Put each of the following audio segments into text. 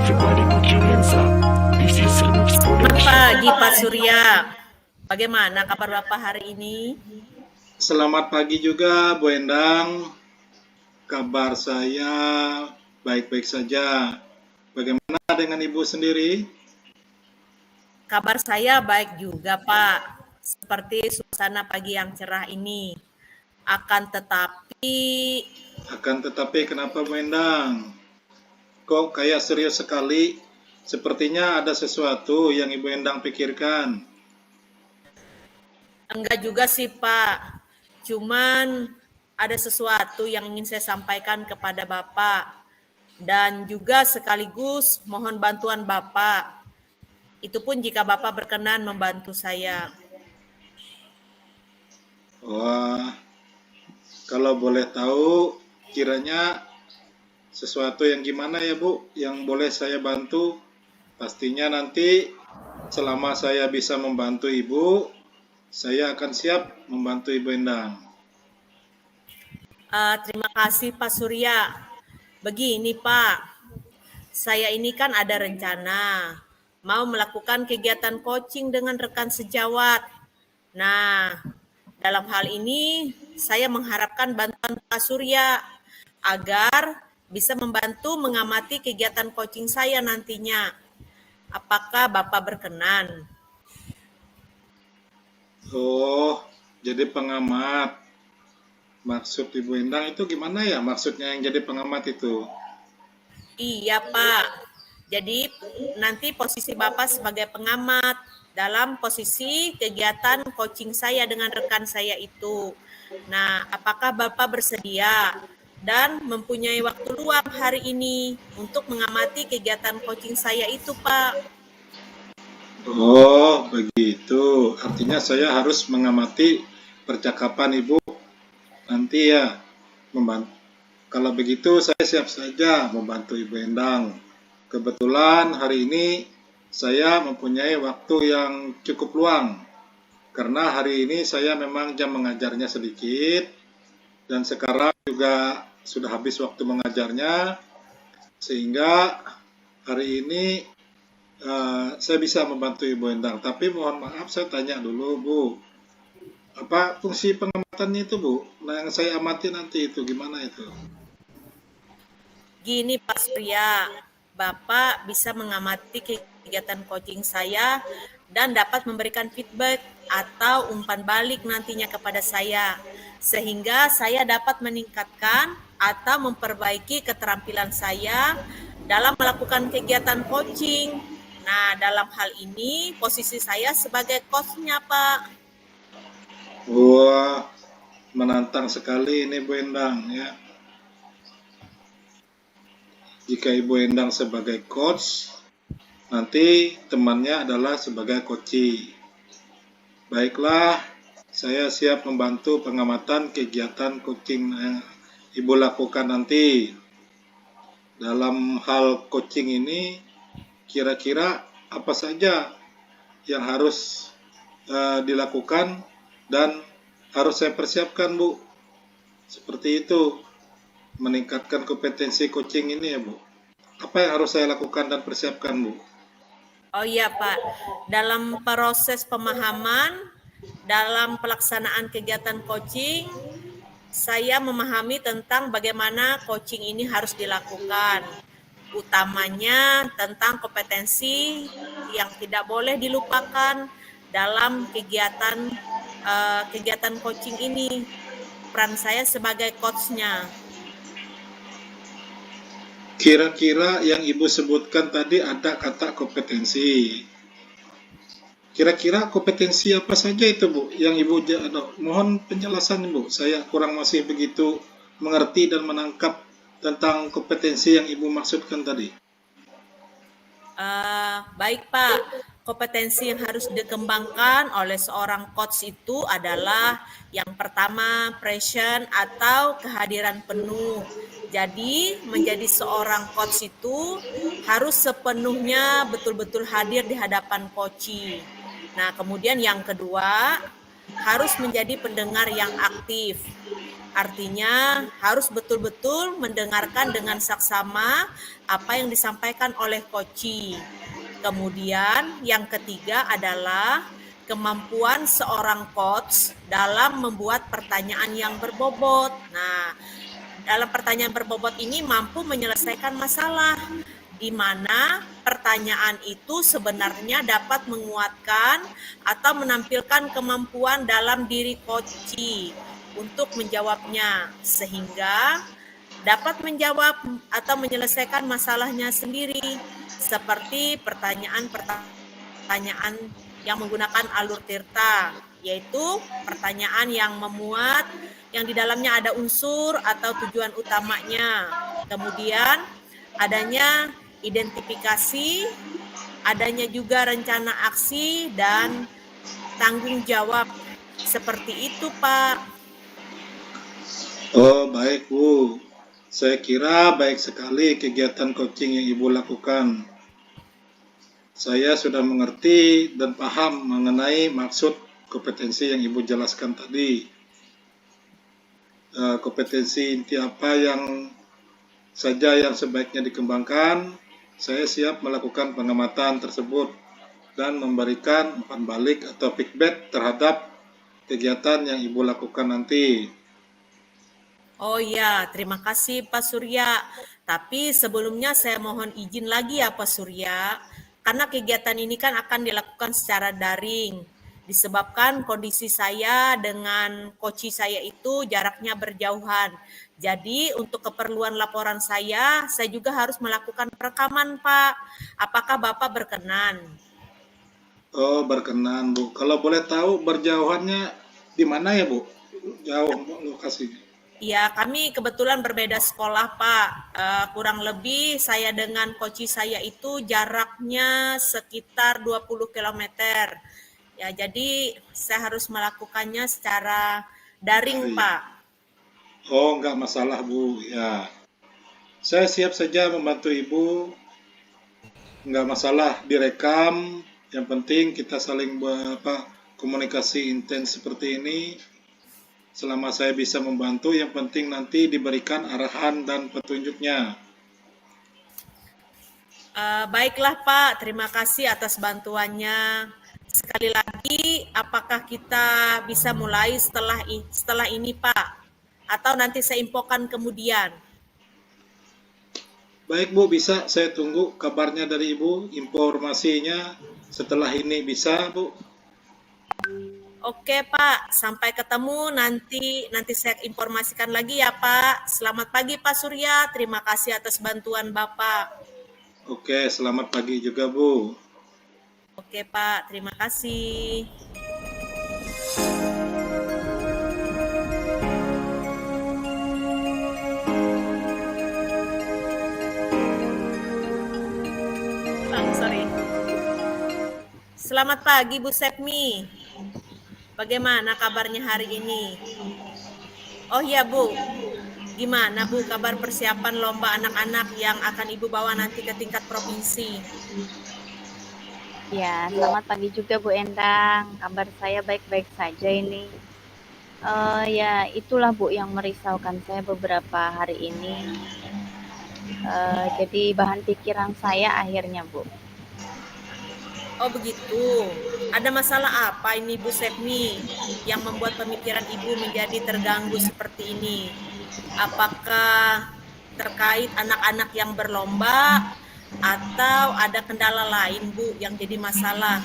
Everybody put your hands up. This is Remix Selamat Production. pagi Pak Surya. Bagaimana kabar Bapak hari ini? Selamat pagi juga Bu Endang. Kabar saya baik-baik saja. Bagaimana dengan Ibu sendiri? Kabar saya baik juga Pak. Seperti suasana pagi yang cerah ini. Akan tetapi kenapa Bu Endang? Kok kayak serius sekali? Sepertinya ada sesuatu yang Ibu Endang pikirkan. enggak juga sih Pak. Cuman ada sesuatu yang ingin saya sampaikan kepada Bapak. Dan juga sekaligus mohon bantuan Bapak. Itu pun jika Bapak berkenan membantu saya. Wah, kalau boleh tahu kiranya sesuatu yang gimana ya Bu, yang boleh saya bantu? Pastinya nanti selama saya bisa membantu Ibu, saya akan siap membantu Ibu Endang. Terima kasih Pak Surya. Begini Pak, saya ini kan ada rencana mau melakukan kegiatan coaching dengan rekan sejawat. Nah, dalam hal ini saya mengharapkan bantuan Pak Surya agar bisa membantu mengamati kegiatan coaching saya nantinya. Apakah Bapak berkenan? Oh, jadi pengamat. Maksud Ibu Endang itu gimana ya? Maksudnya yang jadi pengamat itu? Iya Pak, jadi nanti posisi Bapak sebagai pengamat dalam posisi kegiatan coaching saya dengan rekan saya itu. Nah, apakah Bapak bersedia dan mempunyai waktu luang hari ini untuk mengamati kegiatan coaching saya itu Pak? Oh, begitu. Artinya saya harus mengamati percakapan Ibu nanti ya. Kalau begitu saya siap saja membantu Ibu Endang. Kebetulan hari ini saya mempunyai waktu yang cukup luang. Karena hari ini saya memang jam mengajarnya sedikit. Dan sekarang juga sudah habis waktu mengajarnya. Sehingga hari ini saya bisa membantu Ibu Endang. Tapi mohon maaf saya tanya dulu Bu. Apa fungsi pengamatannya itu Bu? Nah yang saya amati nanti itu gimana itu? Gini Pak Surya, Bapak bisa mengamati kegiatan coaching saya dan dapat memberikan feedback atau umpan balik nantinya kepada saya. Sehingga saya dapat meningkatkan atau memperbaiki keterampilan saya dalam melakukan kegiatan coaching. Nah, dalam hal ini posisi saya sebagai coach-nya, Pak. Wah, menantang sekali ini Bu Endang ya. Jika Ibu Endang sebagai coach, nanti temannya adalah sebagai coachee. Baiklah, saya siap membantu pengamatan kegiatan coaching yang Ibu lakukan nanti. Dalam hal coaching ini, kira-kira apa saja yang harus dilakukan dan harus saya persiapkan Bu. Seperti itu, meningkatkan kompetensi coaching ini ya Bu. Apa yang harus saya lakukan dan persiapkan Bu? Oh iya Pak, dalam proses pemahaman, dalam pelaksanaan kegiatan coaching, saya memahami tentang bagaimana coaching ini harus dilakukan. Utamanya tentang kompetensi yang tidak boleh dilupakan dalam kegiatan coaching ini. Peran saya sebagai coach-nya. Kira-kira yang Ibu sebutkan tadi ada kata kompetensi. Kira-kira kompetensi apa saja itu Bu? Yang Ibu mohon penjelasan Bu. Saya kurang masih begitu mengerti dan menangkap tentang kompetensi yang Ibu maksudkan tadi. Baik Pak, kompetensi yang harus dikembangkan oleh seorang coach itu adalah yang pertama presence atau kehadiran penuh. Jadi menjadi seorang coach itu harus sepenuhnya betul-betul hadir di hadapan coachee. Nah kemudian yang kedua harus menjadi pendengar yang aktif. Artinya harus betul-betul mendengarkan dengan saksama apa yang disampaikan oleh koci. Kemudian yang ketiga adalah kemampuan seorang coach dalam membuat pertanyaan yang berbobot. Nah, dalam pertanyaan berbobot ini mampu menyelesaikan masalah, di mana pertanyaan itu sebenarnya dapat menguatkan atau menampilkan kemampuan dalam diri koci untuk menjawabnya, sehingga dapat menjawab atau menyelesaikan masalahnya sendiri, seperti pertanyaan-pertanyaan yang menggunakan alur tirta, yaitu pertanyaan yang memuat yang di dalamnya ada unsur atau tujuan utamanya. Kemudian adanya identifikasi, adanya juga rencana aksi dan tanggung jawab. Seperti itu, Pak. Oh, baik Bu. Saya kira baik sekali kegiatan coaching yang Ibu lakukan. Saya sudah mengerti dan paham mengenai maksud kompetensi yang Ibu jelaskan tadi. Kompetensi inti apa yang saja yang sebaiknya dikembangkan, saya siap melakukan pengamatan tersebut dan memberikan umpan balik atau feedback terhadap kegiatan yang Ibu lakukan nanti. Oh iya, terima kasih Pak Surya. Tapi sebelumnya saya mohon izin lagi ya Pak Surya, karena kegiatan ini kan akan dilakukan secara daring. Disebabkan kondisi saya dengan koci saya itu jaraknya berjauhan. Jadi untuk keperluan laporan saya juga harus melakukan perekaman Pak. Apakah Bapak berkenan? Oh, berkenan Bu. Kalau boleh tahu berjauhannya di mana ya Bu? Jauh Bu, lokasinya. Ya, kami kebetulan berbeda sekolah, Pak. Kurang lebih saya dengan koci saya itu jaraknya sekitar 20 kilometer. Ya, jadi saya harus melakukannya secara daring, Pak. Oh, nggak masalah Bu. Ya, saya siap saja membantu Ibu. Nggak masalah direkam. Yang penting kita saling komunikasi intens seperti ini. Selama saya bisa membantu, yang penting nanti diberikan arahan dan petunjuknya. Baiklah, Pak. Terima kasih atas bantuannya. Sekali lagi, apakah kita bisa mulai setelah ini, Pak? Atau nanti saya infokan kemudian? Baik Bu, bisa saya tunggu kabarnya dari Ibu, informasinya setelah ini bisa Bu. Oke Pak, sampai ketemu nanti saya informasikan lagi ya Pak. Selamat pagi Pak Surya, terima kasih atas bantuan Bapak. Oke, selamat pagi juga Bu. Oke Pak, terima kasih. Sorry. Selamat pagi Bu Sepmi. Bagaimana kabarnya hari ini? Oh iya Bu, gimana Bu kabar persiapan lomba anak-anak yang akan Ibu bawa nanti ke tingkat provinsi? Ya, selamat pagi juga Bu Endang. Kabar saya baik-baik saja ini. Ya, itulah Bu yang merisaukan saya beberapa hari ini. Jadi bahan pikiran saya akhirnya Bu. Oh begitu. Ada masalah apa ini Bu Sepmi yang membuat pemikiran Ibu menjadi terganggu seperti ini? Apakah terkait anak-anak yang berlomba atau ada kendala lain Bu yang jadi masalah?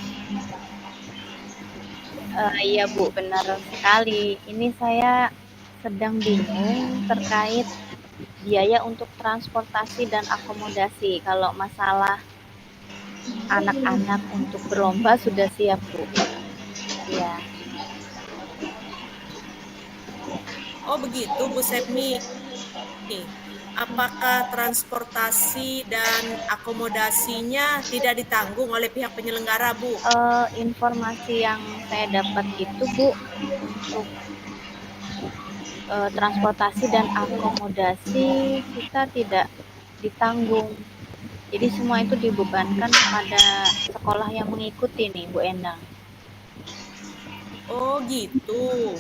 Iya Bu, benar sekali. Ini saya sedang bingung terkait biaya untuk transportasi dan akomodasi. Kalau masalah anak-anak untuk berlomba sudah siap Bu. Ya. Oh begitu Bu Sepmi. Apakah transportasi dan akomodasinya tidak ditanggung oleh pihak penyelenggara Bu? Informasi yang saya dapat itu Bu, untuk transportasi dan akomodasi kita tidak ditanggung. Jadi semua itu dibebankan pada sekolah yang mengikuti nih Bu Endang. Oh gitu.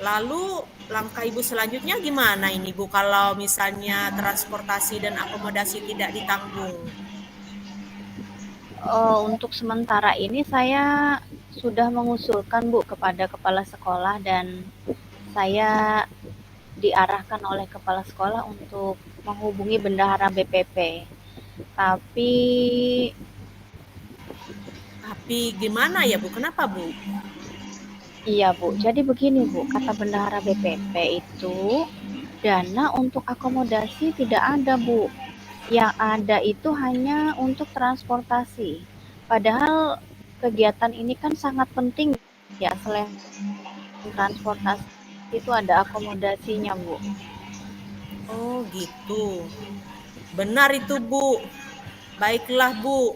Lalu langkah Ibu selanjutnya gimana ini Bu kalau misalnya transportasi dan akomodasi tidak ditanggung? Untuk sementara ini saya sudah mengusulkan Bu kepada kepala sekolah dan saya diarahkan oleh kepala sekolah untuk menghubungi bendahara BPP. Tapi Tapi gimana ya Bu? Kenapa Bu? iya Bu, jadi begini Bu, kata bendahara BPP itu dana untuk akomodasi tidak ada Bu. Yang ada itu hanya untuk transportasi. Padahal kegiatan ini kan sangat penting ya, selain transportasi itu ada akomodasinya Bu. Oh gitu. Benar itu Bu. Baiklah Bu.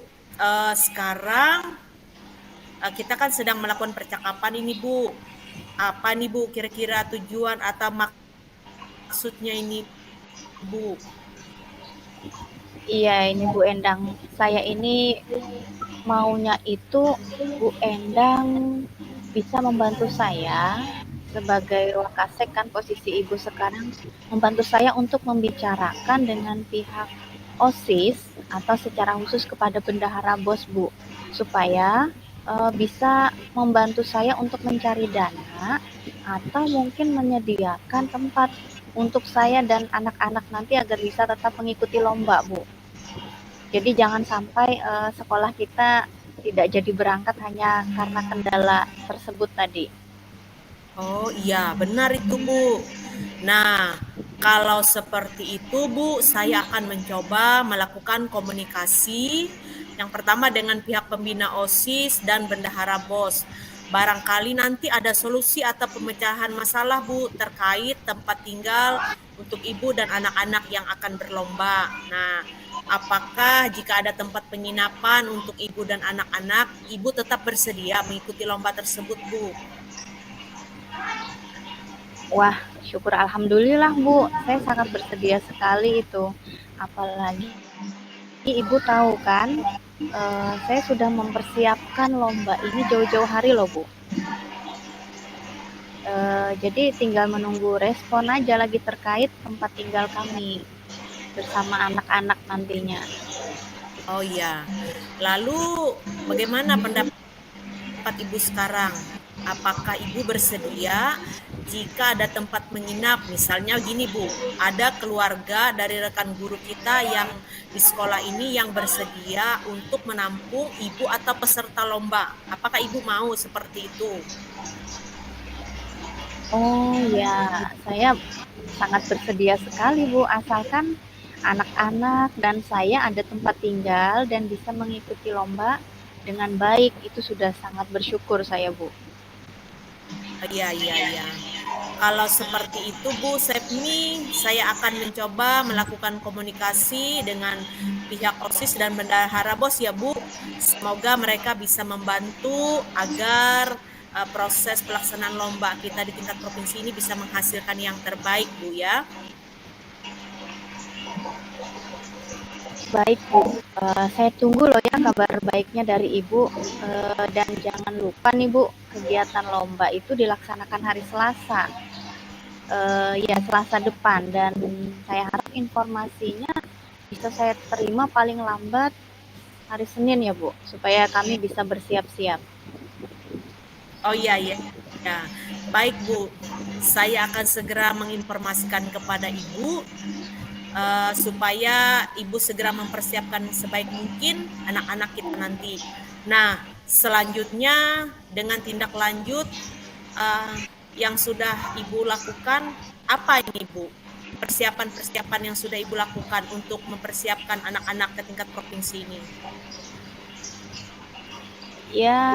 Sekarang kita kan sedang melakukan percakapan ini Bu. Apa nih Bu kira-kira tujuan atau maksudnya ini Bu? Iya ini Bu Endang, saya ini maunya itu Bu Endang bisa membantu saya sebagai Wakasek, kan posisi Ibu sekarang, membantu saya untuk membicarakan dengan pihak OSIS atau secara khusus kepada bendahara BOS Bu, supaya bisa membantu saya untuk mencari dana atau mungkin menyediakan tempat untuk saya dan anak-anak nanti agar bisa tetap mengikuti lomba Bu. Jadi jangan sampai sekolah kita tidak jadi berangkat hanya karena kendala tersebut tadi. Oh iya, benar itu Bu. Nah, kalau seperti itu Bu, saya akan mencoba melakukan komunikasi yang pertama dengan pihak pembina OSIS dan bendahara BOS. Barangkali nanti ada solusi atau pemecahan masalah Bu terkait tempat tinggal untuk ibu dan anak-anak yang akan berlomba. Nah, apakah jika ada tempat penginapan untuk ibu dan anak-anak, ibu tetap bersedia mengikuti lomba tersebut Bu? Wah, syukur alhamdulillah Bu, saya sangat bersedia sekali itu. Apalagi Ibu tahu kan, saya sudah mempersiapkan lomba ini jauh-jauh hari loh Bu. Jadi tinggal menunggu respon aja lagi terkait tempat tinggal kami bersama anak-anak nantinya. Oh iya. Lalu bagaimana pendapat Ibu sekarang? Apakah Ibu bersedia jika ada tempat menginap? Misalnya gini Bu, ada keluarga dari rekan guru kita yang di sekolah ini yang bersedia untuk menampung Ibu atau peserta lomba. Apakah Ibu mau seperti itu? Oh ya, saya sangat bersedia sekali Bu, asalkan anak-anak dan saya ada tempat tinggal dan bisa mengikuti lomba dengan baik, itu sudah sangat bersyukur saya Bu. Iya, iya, iya. Kalau seperti itu Bu Sepmi, saya akan mencoba melakukan komunikasi dengan pihak OSIS dan bendahara BOS ya Bu. Semoga mereka bisa membantu agar proses pelaksanaan lomba kita di tingkat provinsi ini bisa menghasilkan yang terbaik Bu ya. Baik Bu, saya tunggu loh ya kabar baiknya dari Ibu. Dan jangan lupa nih Bu, kegiatan lomba itu dilaksanakan hari Selasa. Ya Selasa depan, dan saya harap informasinya bisa saya terima paling lambat hari Senin ya Bu, supaya kami bisa bersiap-siap. Oh iya, iya. Ya. Baik Bu, saya akan segera menginformasikan kepada Ibu supaya Ibu segera mempersiapkan sebaik mungkin anak-anak kita nanti. Nah, selanjutnya dengan tindak lanjut yang sudah Ibu lakukan, apa ini Bu? Persiapan-persiapan yang sudah Ibu lakukan untuk mempersiapkan anak-anak ke tingkat provinsi ini? Ya,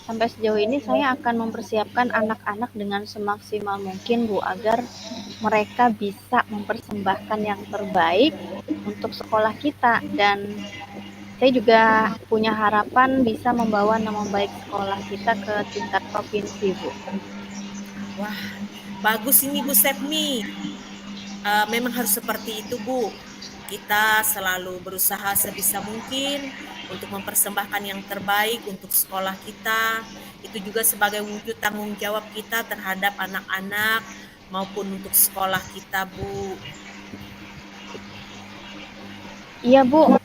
sampai sejauh ini saya akan mempersiapkan anak-anak dengan semaksimal mungkin Bu, agar mereka bisa mempersembahkan yang terbaik untuk sekolah kita, dan saya juga punya harapan bisa membawa nama baik sekolah kita ke tingkat provinsi Bu. Wah, bagus ini Bu Sepmi. Memang harus seperti itu Bu. Kita selalu berusaha sebisa mungkin untuk mempersembahkan yang terbaik untuk sekolah kita. Itu juga sebagai wujud tanggung jawab kita terhadap anak-anak maupun untuk sekolah kita, Bu. Iya Bu,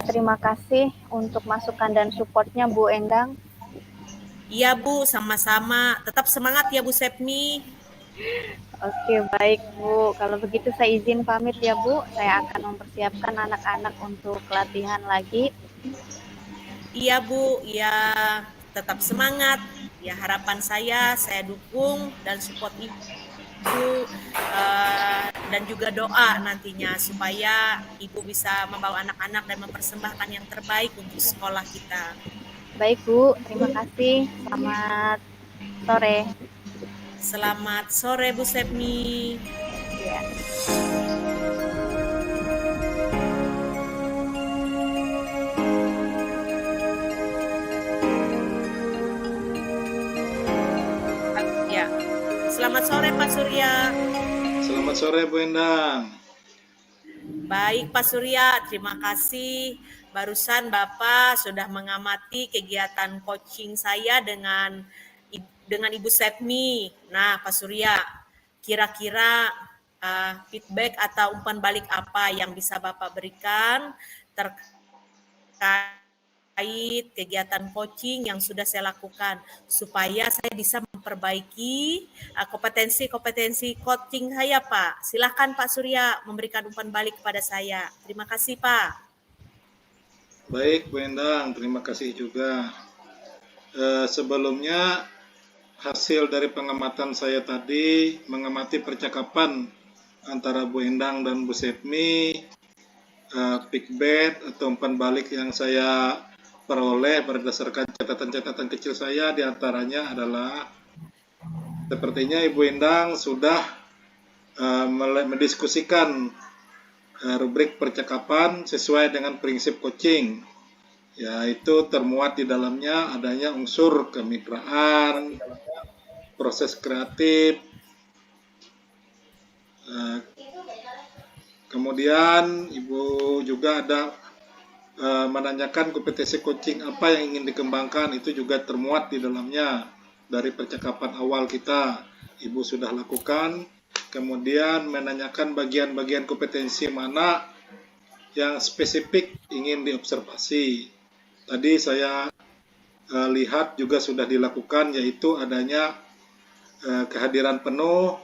terima kasih untuk masukan dan supportnya Bu Endang. Iya, Bu, sama-sama. Tetap semangat ya, Bu Sepmi. Oke, baik Bu. Kalau begitu saya izin pamit ya Bu. Saya akan mempersiapkan anak-anak untuk latihan lagi. Iya, Bu. Ya, tetap semangat. Ya, harapan saya dukung dan support Ibu dan juga doa nantinya supaya Ibu bisa membawa anak-anak dan mempersembahkan yang terbaik untuk sekolah kita. Baik Bu, terima kasih. Selamat sore. Selamat sore, Bu Sepmi. Ya. Ya. Selamat sore, Pak Surya. Selamat sore Bu Endang. Baik Pak Surya, terima kasih. Barusan Bapak sudah mengamati kegiatan coaching saya dengan Ibu Sepmi. Nah Pak Surya, kira-kira feedback atau umpan balik apa yang bisa Bapak berikan terkait kegiatan coaching yang sudah saya lakukan supaya saya bisa memperbaiki kompetensi coaching saya, Pak. Silakan Pak Surya memberikan umpan balik kepada saya. Terima kasih, Pak. Baik Bu Endang, terima kasih juga. Sebelumnya hasil dari pengamatan saya tadi mengamati percakapan antara Bu Endang dan Bu Sepmi, feedback atau umpan balik yang saya peroleh berdasarkan catatan-catatan kecil saya diantaranya adalah sepertinya Ibu Endang sudah mendiskusikan rubrik percakapan sesuai dengan prinsip coaching, yaitu termuat di dalamnya adanya unsur kemitraan, proses kreatif, kemudian Ibu juga ada menanyakan kompetensi coaching apa yang ingin dikembangkan, itu juga termuat di dalamnya dari percakapan awal kita. Ibu sudah lakukan, kemudian menanyakan bagian-bagian kompetensi mana yang spesifik ingin diobservasi. Tadi saya lihat juga sudah dilakukan, yaitu adanya kehadiran penuh,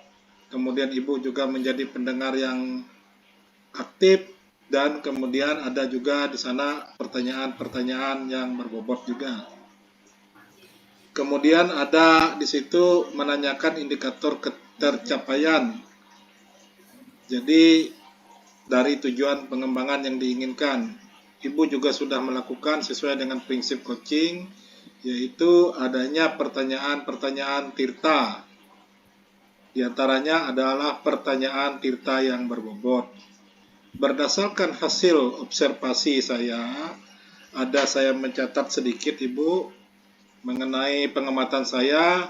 kemudian Ibu juga menjadi pendengar yang aktif, dan kemudian ada juga di sana pertanyaan-pertanyaan yang berbobot juga. Kemudian ada di situ menanyakan indikator ketercapaian. Jadi dari tujuan pengembangan yang diinginkan. Ibu juga sudah melakukan sesuai dengan prinsip coaching, yaitu adanya pertanyaan-pertanyaan tirta. Di antaranya adalah pertanyaan tirta yang berbobot. Berdasarkan hasil observasi saya mencatat sedikit Ibu mengenai pengamatan saya.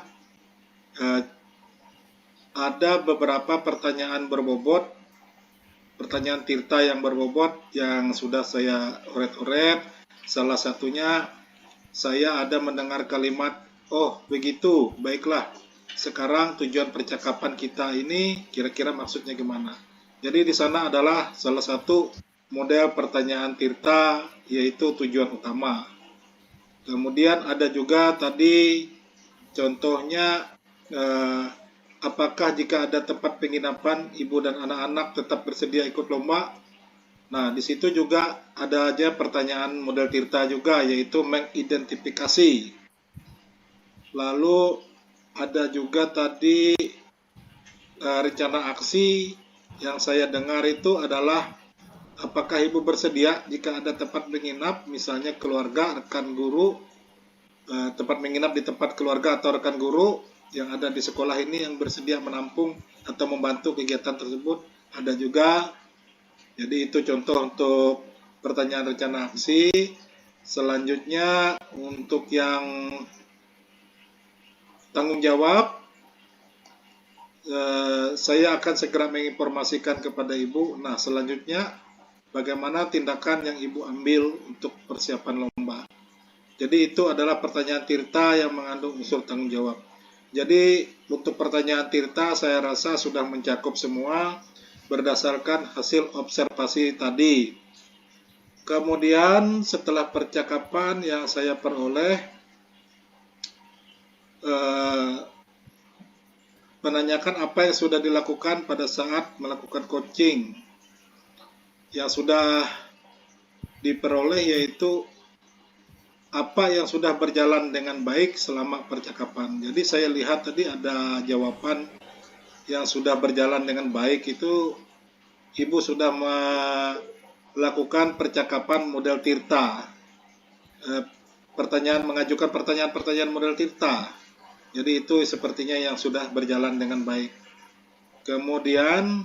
Ada beberapa pertanyaan berbobot, pertanyaan tirta yang berbobot yang sudah saya oret-oret. Salah satunya saya ada mendengar kalimat, "Oh begitu, baiklah. Sekarang tujuan percakapan kita ini kira-kira maksudnya gimana?" Jadi di sana adalah salah satu model pertanyaan tirta, yaitu tujuan utama. Kemudian ada juga tadi contohnya, apakah jika ada tempat penginapan ibu dan anak-anak tetap bersedia ikut lomba? Nah, di situ juga ada aja pertanyaan model tirta juga, yaitu mengidentifikasi. Lalu ada juga tadi rencana aksi. Yang saya dengar itu adalah apakah Ibu bersedia jika ada tempat menginap, misalnya keluarga, rekan guru, tempat menginap di tempat keluarga atau rekan guru yang ada di sekolah ini yang bersedia menampung atau membantu kegiatan tersebut, ada juga. Jadi itu contoh untuk pertanyaan rencana aksi. Selanjutnya untuk yang tanggung jawab, saya akan segera menginformasikan kepada Ibu. Nah, selanjutnya bagaimana tindakan yang Ibu ambil untuk persiapan lomba. Jadi itu adalah pertanyaan Tirta yang mengandung unsur tanggung jawab. Jadi untuk pertanyaan Tirta saya rasa sudah mencakup semua berdasarkan hasil observasi tadi. Kemudian setelah percakapan yang saya peroleh, menanyakan apa yang sudah dilakukan pada saat melakukan coaching. Yang sudah diperoleh yaitu apa yang sudah berjalan dengan baik selama percakapan. Jadi saya lihat tadi ada jawaban yang sudah berjalan dengan baik itu Ibu sudah melakukan percakapan model Tirta. Mengajukan pertanyaan-pertanyaan model Tirta. Jadi itu sepertinya yang sudah berjalan dengan baik. Kemudian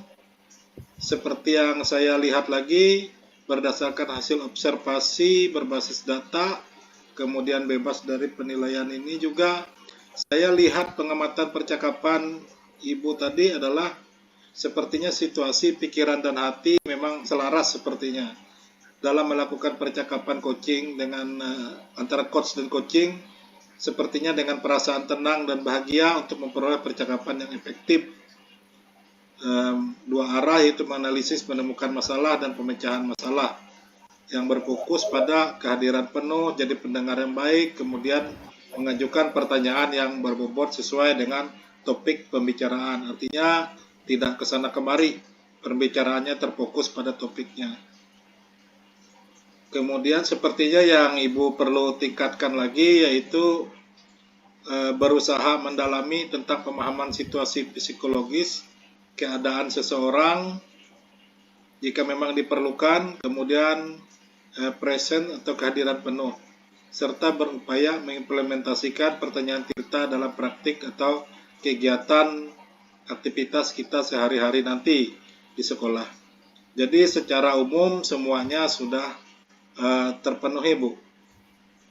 seperti yang saya lihat lagi berdasarkan hasil observasi berbasis data, kemudian bebas dari penilaian ini juga saya lihat pengamatan percakapan Ibu tadi adalah sepertinya situasi pikiran dan hati memang selaras sepertinya dalam melakukan percakapan coaching dengan antara coach dan coaching, sepertinya dengan perasaan tenang dan bahagia untuk memperoleh percakapan yang efektif. Dua arah yaitu menganalisis, menemukan masalah dan pemecahan masalah yang berfokus pada kehadiran penuh, jadi pendengar yang baik, kemudian mengajukan pertanyaan yang berbobot sesuai dengan topik pembicaraan. Artinya tidak kesana kemari, pembicaraannya terfokus pada topiknya. Kemudian sepertinya yang Ibu perlu tingkatkan lagi yaitu berusaha mendalami tentang pemahaman situasi psikologis keadaan seseorang jika memang diperlukan, kemudian present atau kehadiran penuh, serta berupaya mengimplementasikan pertanyaan Tirta dalam praktik atau kegiatan aktivitas kita sehari-hari nanti di sekolah. Jadi secara umum semuanya sudah terpenuhi, Bu.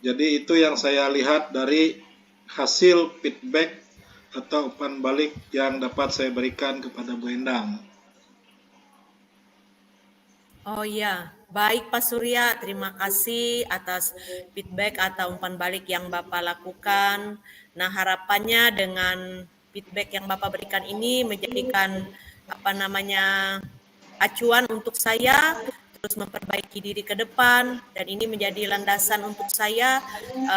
Jadi itu yang saya lihat dari hasil feedback atau umpan balik yang dapat saya berikan kepada Bu Endang. Oh iya, baik Pak Surya, terima kasih atas feedback atau umpan balik yang Bapak lakukan. Nah, harapannya dengan feedback yang Bapak berikan ini menjadikan acuan untuk saya terus memperbaiki diri ke depan, dan ini menjadi landasan untuk saya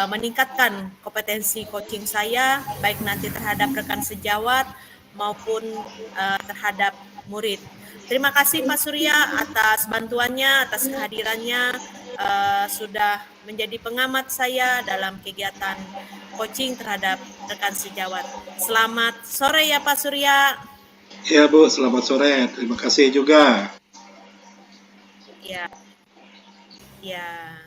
meningkatkan kompetensi coaching saya baik nanti terhadap rekan sejawat maupun terhadap murid. Terima kasih Pak Surya atas bantuannya, atas kehadirannya, sudah menjadi pengamat saya dalam kegiatan coaching terhadap rekan sejawat. Selamat sore ya Pak Surya. Ya Bu, selamat sore. Terima kasih juga. Ya. Ya.